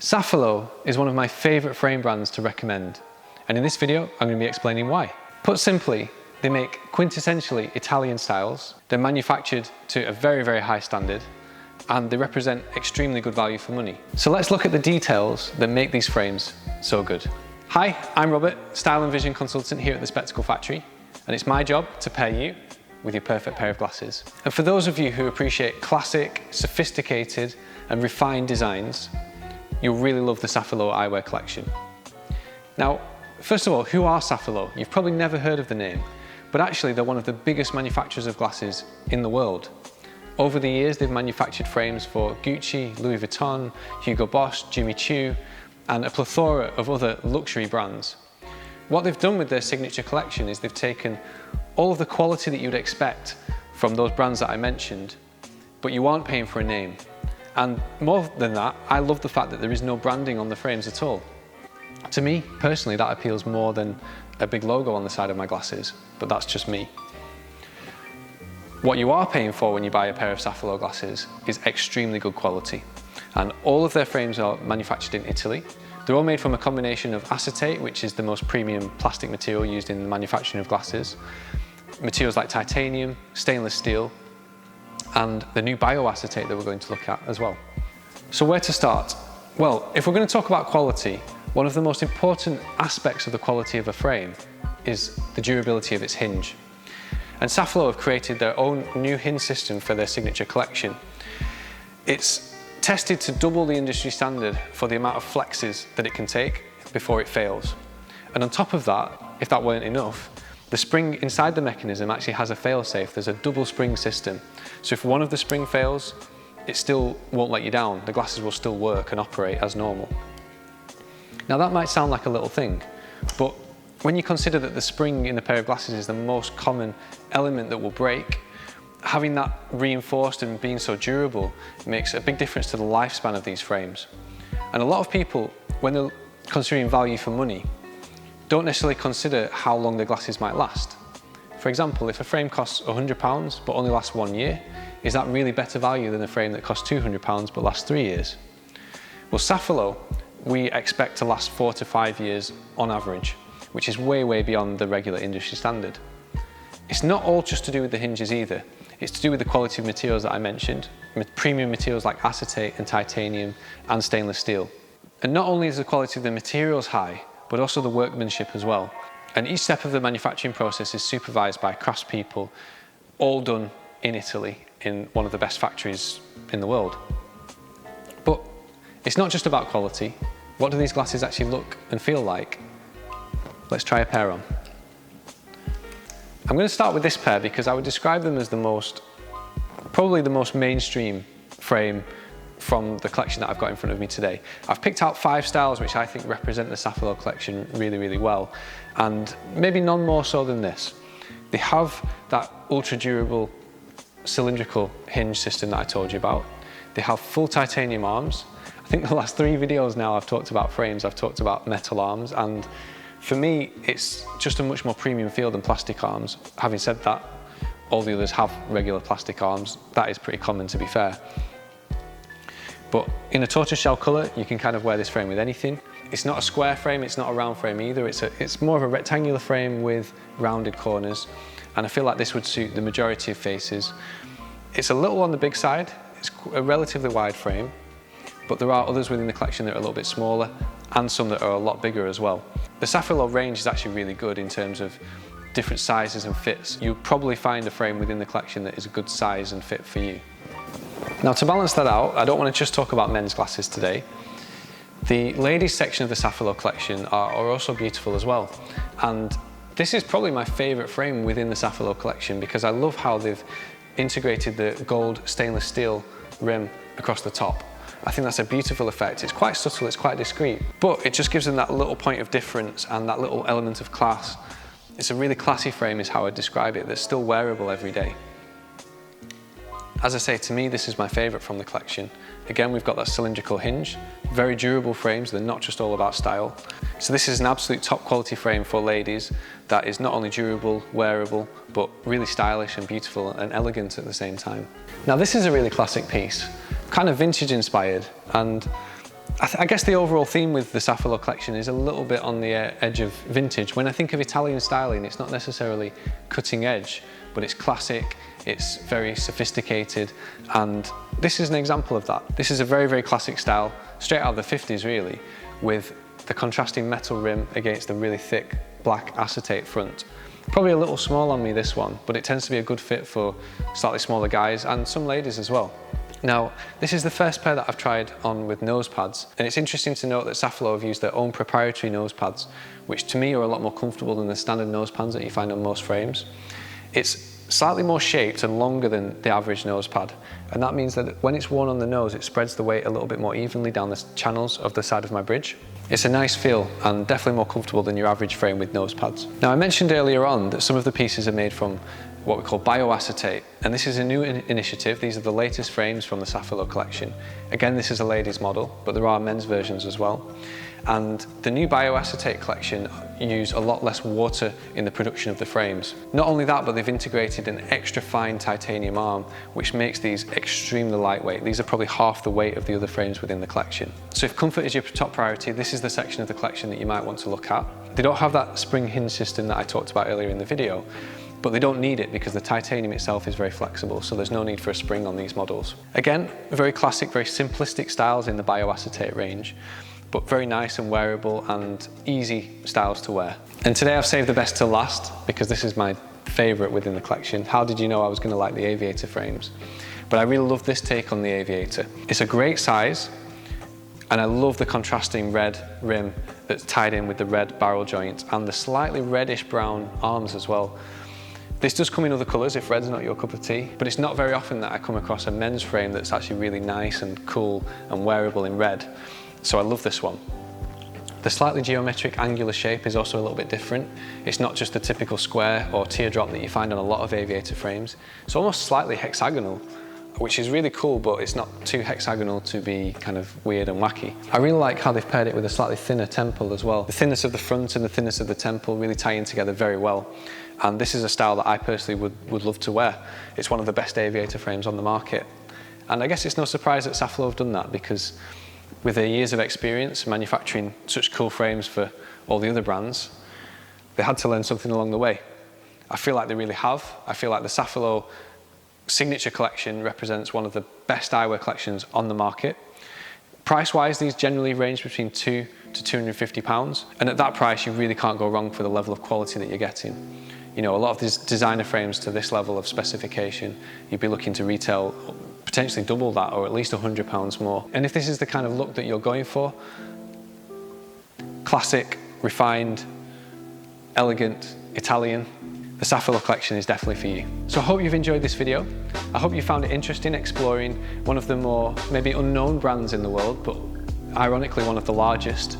Safilo is one of my favourite frame brands to recommend, and in this video I'm going to be explaining why. Put simply, they make quintessentially Italian styles, they're manufactured to a very high standard, and they represent extremely good value for money. So let's look at the details that make these frames so good. Hi, I'm Robert, Style and Vision Consultant here at the Spectacle Factory, and it's my job to pair you with your perfect pair of glasses. And for those of you who appreciate classic, sophisticated and refined designs, you'll really love the Safilo Eyewear collection. Now, first of all, who are Safilo? You've probably never heard of the name, but actually they're one of the biggest manufacturers of glasses in the world. Over the years, they've manufactured frames for Gucci, Louis Vuitton, Hugo Boss, Jimmy Choo, and a plethora of other luxury brands. What they've done with their signature collection is they've taken all of the quality that you'd expect from those brands that I mentioned, but you aren't paying for a name. And more than that, I love the fact that there is no branding on the frames at all. To me, personally, that appeals more than a big logo on the side of my glasses, but that's just me. What you are paying for when you buy a pair of Safilo glasses is extremely good quality. And all of their frames are manufactured in Italy. They're all made from a combination of acetate, which is the most premium plastic material used in the manufacturing of glasses, materials like titanium, stainless steel, and the new bio-acetate that we're going to look at as well. So where to start? Well, if we're going to talk about quality, one of the most important aspects of the quality of a frame is the durability of its hinge. And Safilo have created their own new hinge system for their signature collection. It's tested to double the industry standard for the amount of flexes that it can take before it fails. And on top of that, if that weren't enough, the spring inside the mechanism actually has a fail-safe. There's a double spring system. So if one of the spring fails, it still won't let you down. The glasses will still work and operate as normal. Now that might sound like a little thing, but when you consider that the spring in a pair of glasses is the most common element that will break, having that reinforced and being so durable makes a big difference to the lifespan of these frames. And a lot of people, when they're considering value for money, don't necessarily consider how long the glasses might last. For example, if a frame costs £100 but only lasts 1 year, is that really better value than a frame that costs £200 but lasts 3 years? Well, Safilo, we expect to last 4 to 5 years on average, which is way beyond the regular industry standard. It's not all just to do with the hinges either. It's to do with the quality of materials that I mentioned, premium materials like acetate and titanium and stainless steel. And not only is the quality of the materials high, but also the workmanship as well. And each step of the manufacturing process is supervised by craftspeople, all done in Italy, in one of the best factories in the world. But it's not just about quality. What do these glasses actually look and feel like? Let's try a pair on. I'm going to start with this pair because I would describe them as probably the most mainstream frame from the collection that I've got in front of me today. I've picked out 5 styles which I think represent the Safilo collection really well, and maybe none more so than this. They have that ultra durable cylindrical hinge system that I told you about. They have full titanium arms. I think the last 3 videos now I've talked about frames, I've talked about metal arms, and for me it's just a much more premium feel than plastic arms. Having said that, all the others have regular plastic arms. That is pretty common, to be fair. But in a tortoiseshell colour, you can kind of wear this frame with anything. It's not a square frame, it's not a round frame either. It's more of a rectangular frame with rounded corners. And I feel like this would suit the majority of faces. It's a little on the big side. It's a relatively wide frame, but there are others within the collection that are a little bit smaller and some that are a lot bigger as well. The Safilo range is actually really good in terms of different sizes and fits. You'll probably find a frame within the collection that is a good size and fit for you. Now, to balance that out, I don't want to just talk about men's glasses today. The ladies section of the Safilo collection are also beautiful as well. And this is probably my favourite frame within the Safilo collection because I love how they've integrated the gold stainless steel rim across the top. I think that's a beautiful effect. It's quite subtle, it's quite discreet, but it just gives them that little point of difference and that little element of class. It's a really classy frame is how I describe it, that's still wearable every day. As I say, to me, this is my favourite from the collection. Again, we've got that cylindrical hinge, very durable frames, they're not just all about style. So this is an absolute top quality frame for ladies that is not only durable, wearable, but really stylish and beautiful and elegant at the same time. Now this is a really classic piece, kind of vintage inspired, and I guess the overall theme with the Safilo collection is a little bit on the edge of vintage. When I think of Italian styling, it's not necessarily cutting edge, but it's classic, it's very sophisticated, and this is an example of that. This is a very, very classic style, straight out of the 50s really, with the contrasting metal rim against the really thick black acetate front. Probably a little small on me, this one, but it tends to be a good fit for slightly smaller guys and some ladies as well. Now, this is the first pair that I've tried on with nose pads, and it's interesting to note that Safilo have used their own proprietary nose pads, which to me are a lot more comfortable than the standard nose pads that you find on most frames. It's slightly more shaped and longer than the average nose pad, and that means that when it's worn on the nose, it spreads the weight a little bit more evenly down the channels of the side of my bridge. It's a nice feel and definitely more comfortable than your average frame with nose pads. Now, I mentioned earlier on that some of the pieces are made from what we call bio-acetate, and this is a new initiative. These are the latest frames from the Safilo collection. Again, this is a ladies model, but there are men's versions as well. And the new bio-acetate collection use a lot less water in the production of the frames. Not only that, but they've integrated an extra fine titanium arm, which makes these extremely lightweight. These are probably half the weight of the other frames within the collection. So if comfort is your top priority, this is the section of the collection that you might want to look at. They don't have that spring hinge system that I talked about earlier in the video, but they don't need it because the titanium itself is very flexible, so there's no need for a spring on these models. Again, very classic, very simplistic styles in the bio-acetate range, but very nice and wearable and easy styles to wear. And today I've saved the best till last because this is my favorite within the collection. How did you know I was gonna like the aviator frames? But I really love this take on the aviator. It's a great size, and I love the contrasting red rim that's tied in with the red barrel joint and the slightly reddish brown arms as well. This does come in other colours if red's not your cup of tea, but it's not very often that I come across a men's frame that's actually really nice and cool and wearable in red. So I love this one. The slightly geometric angular shape is also a little bit different. It's not just the typical square or teardrop that you find on a lot of aviator frames. It's almost slightly hexagonal, which is really cool, but it's not too hexagonal to be kind of weird and wacky. I really like how they've paired it with a slightly thinner temple as well. The thinness of the front and the thinness of the temple really tie in together very well. And this is a style that I personally would love to wear. It's one of the best aviator frames on the market. And I guess it's no surprise that Safilo have done that, because with their years of experience manufacturing such cool frames for all the other brands, they had to learn something along the way. I feel like they really have. I feel like the Safilo Signature collection represents one of the best eyewear collections on the market. Price-wise, these generally range between £200 to £250, and at that price, you really can't go wrong for the level of quality that you're getting. You know, a lot of these designer frames to this level of specification, you'd be looking to retail potentially double that, or at least £100 more. And if this is the kind of look that you're going for, classic, refined, elegant, Italian, the Safilo collection is definitely for you. So I hope you've enjoyed this video. I hope you found it interesting exploring one of the more maybe unknown brands in the world, but ironically one of the largest.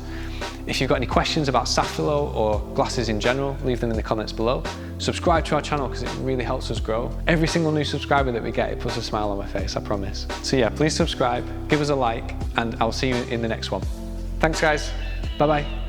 If you've got any questions about Safilo or glasses in general, leave them in the comments below. Subscribe to our channel because it really helps us grow. Every single new subscriber that we get, it puts a smile on my face, I promise. So yeah, please subscribe, give us a like, and I'll see you in the next one. Thanks guys, bye bye.